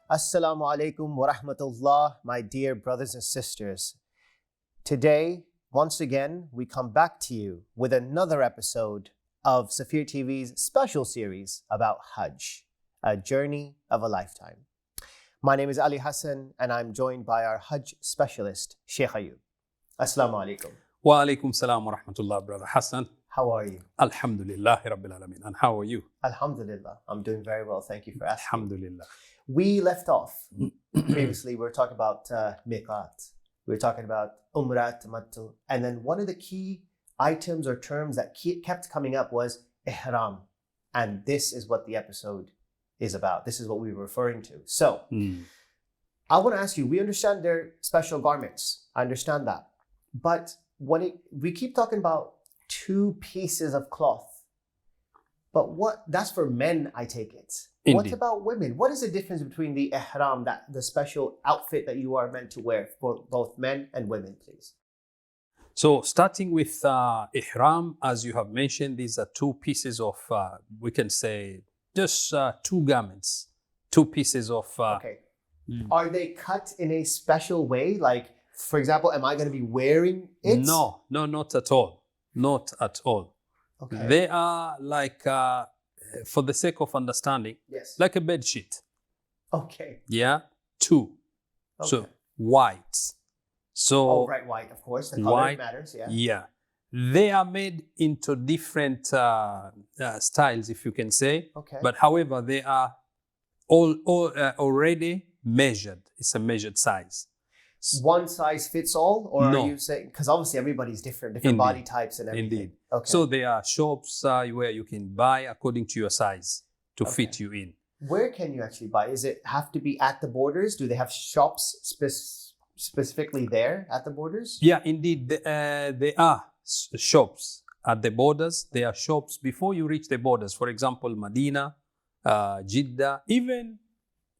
Assalamu alaikum wa rahmatullah, my dear brothers and sisters. Today, once again, we come back to you with another episode of Safir TV's special series about Hajj, a journey of a lifetime. My name is Ali Hassan and I'm joined by our Hajj specialist, Shaykh Ayoub. Assalamu alaikum. Wa alaikum salam wa rahmatullah, brother Hassan. How are you? Alhamdulillah Rabbil Alameen. And how are you? Alhamdulillah. I'm doing very well. Thank you for asking. Alhamdulillah. We left off previously, we were talking about miqat. We were talking about umrah, tamattu. And then one of the key items or terms that kept coming up was ihram. And this is what the episode is about. This is what we were referring to. So I want to ask you, we understand they're special garments. I understand that. But we keep talking about two pieces of cloth. But that's for men, I take it. Indeed. What about women? What is the difference between the ihram, the special outfit that you are meant to wear for both men and women, please? So starting with ihram, as you have mentioned, these are two pieces of, we can say, just two garments, two pieces of... Okay. Are they cut in a special way? Like, for example, am I going to be wearing it? No, not at all. Not at all. Okay. They are like, for the sake of understanding, Yes. like a bed sheet. Okay. Yeah, two. Okay. So white. So right, white, of course. The color white matters, yeah. Yeah. They are made into different styles, if you can say. Okay. But however, they are all already measured. It's a measured size. One size fits all? Or No. are you saying, because obviously everybody's different Indeed. body types and everything. Indeed. Okay. So there are shops where you can buy according to your size to Okay. fit you in. Where can you actually buy? Is it have to be at the borders? Do they have shops specifically there at the borders? Yeah, indeed. There are shops at the borders. There are shops before you reach the borders. For example, Medina, Jeddah, even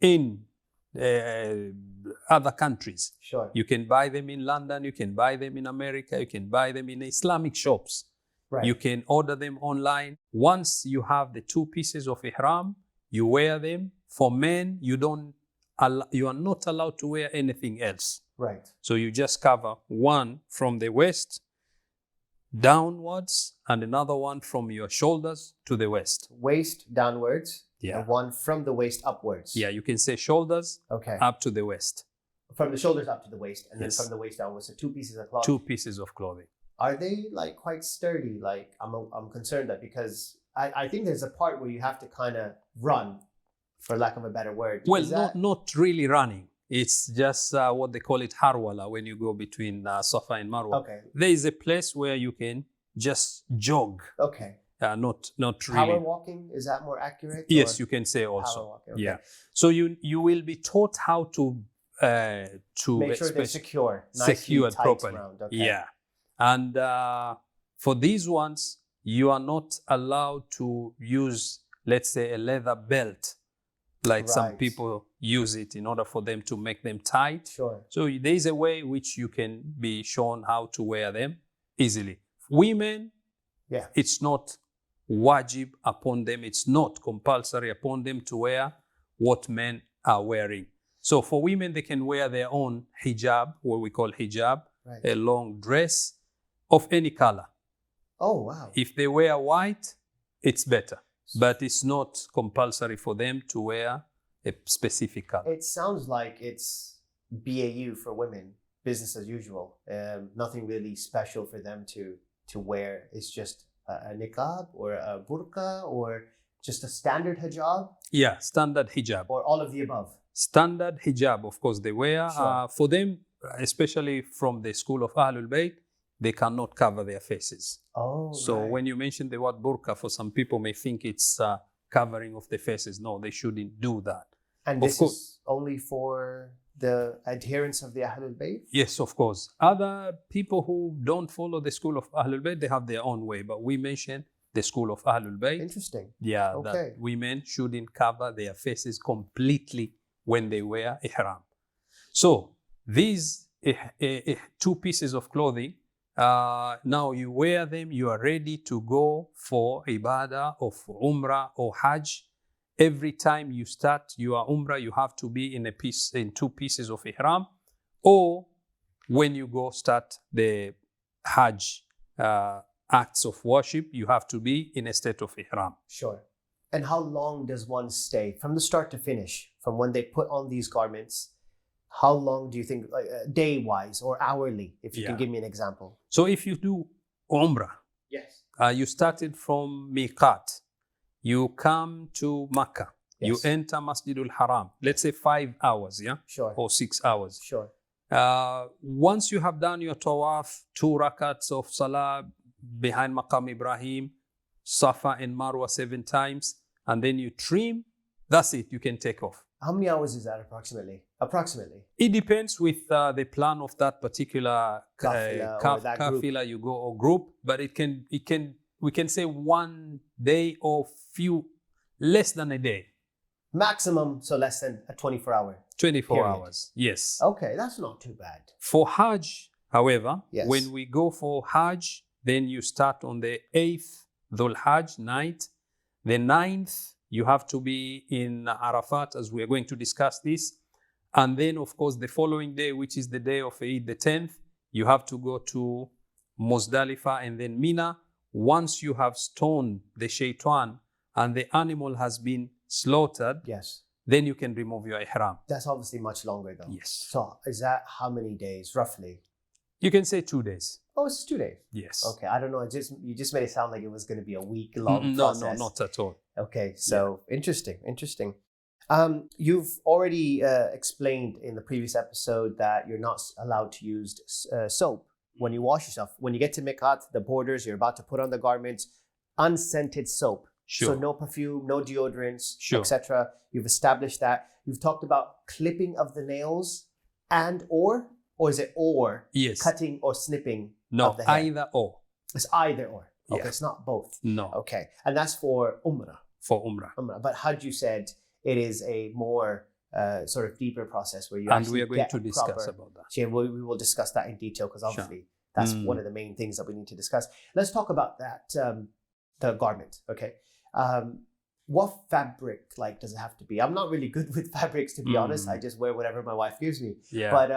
in other countries. Sure. You can buy them in London. You can buy them in America. You can buy them in Islamic shops. Right. You can order them online. Once you have the two pieces of ihram, you wear them. For men, you are not allowed to wear anything else. Right. So you just cover one from the waist downwards and another one from your shoulders to the waist. Waist downwards. Yeah. And one from the waist upwards. Yeah, you can say shoulders Okay. up to the waist. From the shoulders up to the waist, and Yes. then from the waist downwards. So two pieces of cloth. Two pieces of clothing. Are they like quite sturdy? Like I'm concerned that because I think there's a part where you have to kind of run, for lack of a better word. Well, Is that... not really running. It's just what they call it harwala when you go between Safa and Marwa. Okay. There is a place where you can just jog. Okay. Not really. Power walking, is that more accurate? Yes, or you can say power also. walking? Okay. Yeah. So you will be taught how to Make sure they're secure, nicely secured tight properly. round. Okay. Yeah. And for these ones, you are not allowed to use, let's say, a leather belt, like some Right. people use it in order for them to make them tight. Sure. So there is a way which you can be shown how to wear them easily. Women, Yeah. it's not wajib upon them. It's not compulsory upon them to wear what men are wearing. So for women, they can wear their own hijab, what we call hijab, Right. a long dress of any color. Oh, wow. If they wear white, it's better. But it's not compulsory for them to wear a specific color. It sounds like it's BAU for women, business as usual. Nothing really special for them to wear. It's just a niqab or a burqa or just a standard hijab Yeah, standard hijab. or all of the above. Standard hijab, of course, they wear. Sure. For them, especially from the school of Ahlul Bayt, they cannot cover their faces. Oh, So right. when you mention the word burqa, for some people may think it's covering of the faces. No, they shouldn't do that. And of this course. is only for the adherents of the Ahlul Bayt? Yes, of course. Other people who don't follow the school of Ahlul Bayt, they have their own way. But we mention the school of Ahlul Bayt. Interesting. Yeah, Okay. that women shouldn't cover their faces completely when they wear ihram. So these two pieces of clothing, now you wear them, you are ready to go for ibadah or for umrah or hajj every time you start your Umrah, you have to be in 2 pieces of Ihram, or when you go start the Hajj acts of worship, you have to be in a state of Ihram. Sure. And how long does one stay from the start to finish, from when they put on these garments? How long do you think, day-wise or hourly, if you can give me an example? So if you do Umrah, Yes. You started from Miqat, you come to Makkah, you enter Masjidul Haram, let's say 5 hours, Sure. or 6 hours. Sure. Once you have done your tawaf, 2 rakats of salah behind Maqam Ibrahim, Safa and Marwa 7 times, and then you trim, that's it, you can take off. How many hours is that approximately? It depends with the plan of that particular kafila you go or group, but we can say 1 day or less than a day. Maximum, so less than a 24-hour. 24 period. hours, yes. Okay, that's not too bad. For Hajj, however, Yes. when we go for Hajj, then you start on the 8th Dhul Hajj night. The 9th, you have to be in Arafat, as we are going to discuss this. And then, of course, the following day, which is the day of Eid, the 10th, you have to go to Muzdalifah and then Mina. Once you have stoned the shaitan and the animal has been slaughtered, Yes. then you can remove your ihram. That's obviously much longer though. Yes. So is that how many days roughly? You can say 2 days. Oh, it's 2 days. Yes. Okay, I don't know. You just made it sound like it was going to be a week-long process. No, not at all. Okay, so interesting. You've already explained in the previous episode that you're not allowed to use soap when you wash yourself. When you get to Miqat, the borders, you're about to put on the garments, unscented soap. Sure. So no perfume, no deodorants, Sure. etc. You've established that. You've talked about clipping of the nails or is it or? Yes. Cutting or snipping No, of the hair? either or. It's either or. Okay, Yeah. it's not both. No, Okay, and that's for Umrah. for Umrah. But Hajj, you said it is a more sort of deeper process where you And actually we are going get to a discuss proper- about that. Yeah, we will discuss that in detail because Sure. obviously that's one of the main things that we need to discuss. Let's talk about that, the garment, okay? What fabric does it have to be? I'm not really good with fabrics, to be honest. I just wear whatever my wife gives me. Yeah. But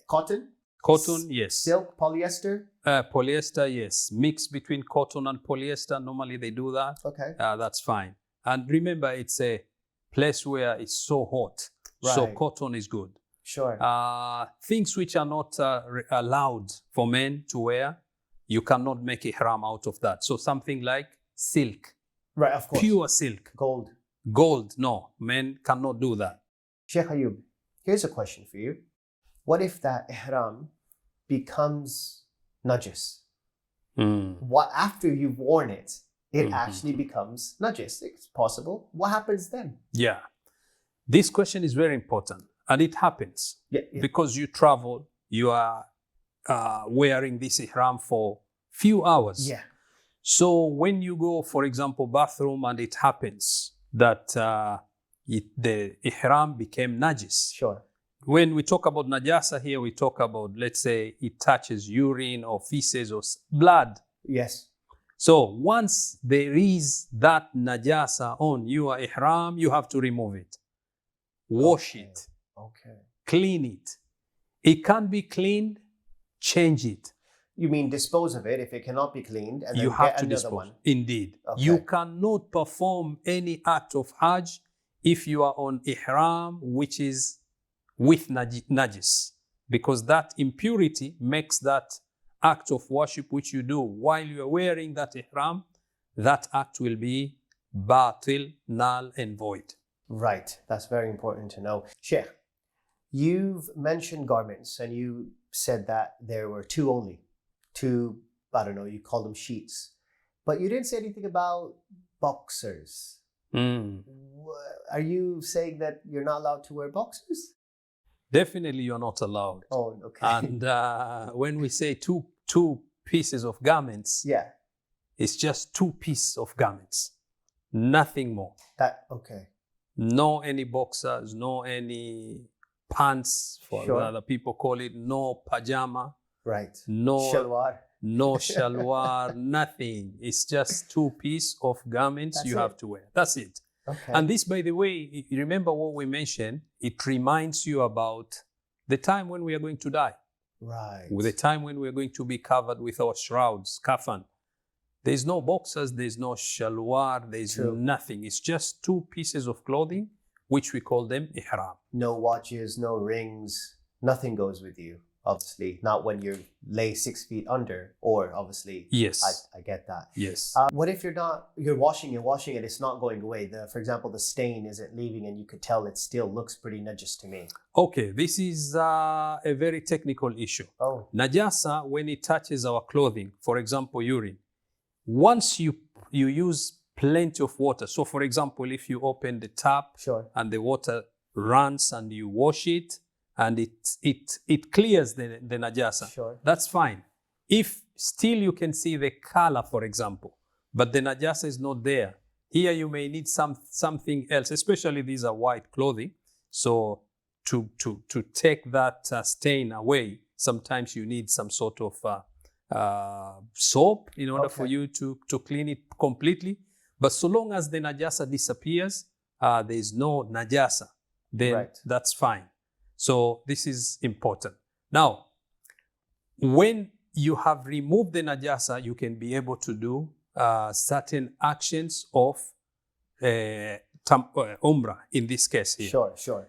cotton? Cotton, yes. Silk, polyester? Polyester, yes. Mix between cotton and polyester. Normally they do that. Okay. That's fine. And remember, it's a place where it's so hot. So Right. cotton is good. Sure. Things which are not allowed for men to wear, you cannot make ihram out of that. So something like silk, Right, of course. pure silk. Gold. Gold, no. Men cannot do that. Sheikh Ayoub, here's a question for you. What if that ihram becomes najis? What after you've worn it, it actually becomes najis? It's possible. What happens then? Yeah. This question is very important. And it happens Yeah. because you travel, you are wearing this ihram for few hours. Yeah. So when you go, for example, bathroom, and it happens that the ihram became najis. Sure. When we talk about najasa here, we talk about, let's say, it touches urine or feces or blood. Yes. So once there is that najasa on your ihram, you have to remove it. Wash it. Okay. Clean it. It can't be cleaned, change it. You mean dispose of it if it cannot be cleaned, and then You have get to another dispose. one? Indeed. Okay. You cannot perform any act of Hajj if you are on ihram which is with najis, because that impurity makes that act of worship which you do while you are wearing that ihram, that act will be batil, null and void. Right. That's very important to know. Sheikh, you've mentioned garments, and you said that there were two only. Two, I don't know, you call them sheets. But you didn't say anything about boxers. Are you saying that you're not allowed to wear boxers? Definitely you're not allowed. Oh, okay. And when we say two pieces of garments, Yeah. it's just 2 pieces of garments, nothing more. Okay. No any boxers, no any pants, for Sure. other people call it, no pajama, Right. no Shalwar. no shalwar, nothing. It's just 2 pieces of garments That's you it. have to wear. That's it. Okay. And this, by the way, you remember what we mentioned, it reminds you about the time when we are going to die. Right. With the time when we are going to be covered with our shrouds, kafan. There's no boxers, there's no shalwar, there's True. nothing. It's just two pieces of clothing, which we call them ihram. No watches, no rings, nothing goes with you. Obviously, not when you lay 6 feet under, or obviously, Yes. I get that. Yes. What if you're washing it, it's not going away? For example, the stain isn't leaving and you could tell it still looks pretty najis to me. Okay, this is a very technical issue. Oh, Najasa, when it touches our clothing, for example, urine, once you use plenty of water, so for example, if you open the tap sure. and the water runs and you wash it and it clears the najasa, Sure. that's fine. If still you can see the color, for example, but the najasa is not there, here you may need something else, especially these are white clothing. So to take that stain away, sometimes you need some sort of soap in order for you to clean it completely. But so long as the najasa disappears, there is no najasa, then that's fine. So this is important. Now, when you have removed the najasa, you can be able to do certain actions of umrah in this case here. Sure.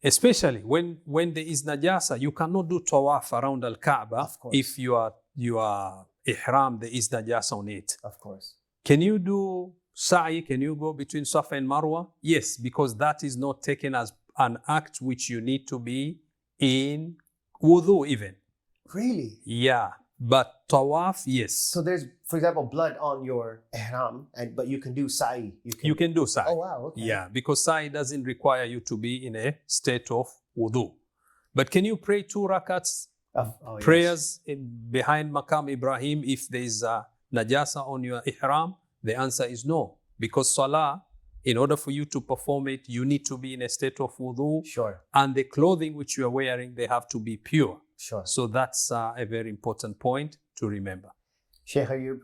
Especially when there is najasa, you cannot do tawaf around al-Kaaba if your ihram there is najasa on it. Of course. Can you do sa'i? Can you go between Safa and Marwa? Yes, because that is not taken as an act which you need to be in wudu even. Really? Yeah, but tawaf, yes. So there's, for example, blood on your ihram, but you can do sa'i. You can do sa'i. Oh, wow. Okay. Yeah, because sa'i doesn't require you to be in a state of wudu. But can you pray 2 rakats prayers behind Maqam Ibrahim if there is najasa on your ihram? The answer is no, because salah, in order for you to perform it, you need to be in a state of wudu. Sure. And the clothing which you are wearing, they have to be pure. Sure. So that's a very important point to remember. Shaykh Ayoub,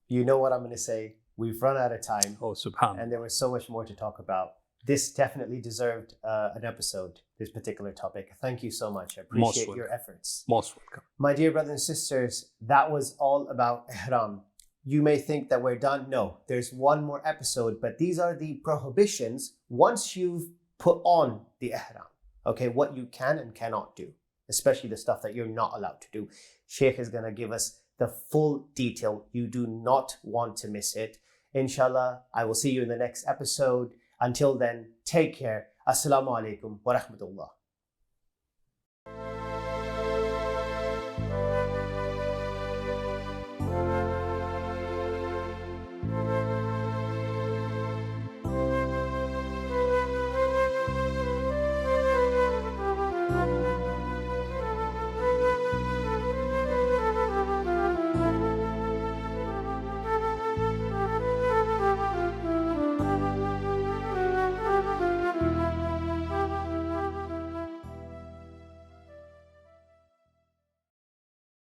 you know what I'm going to say. We've run out of time. Oh, subhanAllah. And there was so much more to talk about. This definitely deserved an episode, this particular topic. Thank you so much. I appreciate your efforts. Most welcome. My dear brothers and sisters, that was all about ihram. You may think that we're done. No, there's one more episode, but these are the prohibitions once you've put on the ihram. Okay, what you can and cannot do, especially the stuff that you're not allowed to do. Shaykh is going to give us the full detail. You do not want to miss it. Inshallah, I will see you in the next episode. Until then, take care. Assalamu alaikum wa rahmatullah.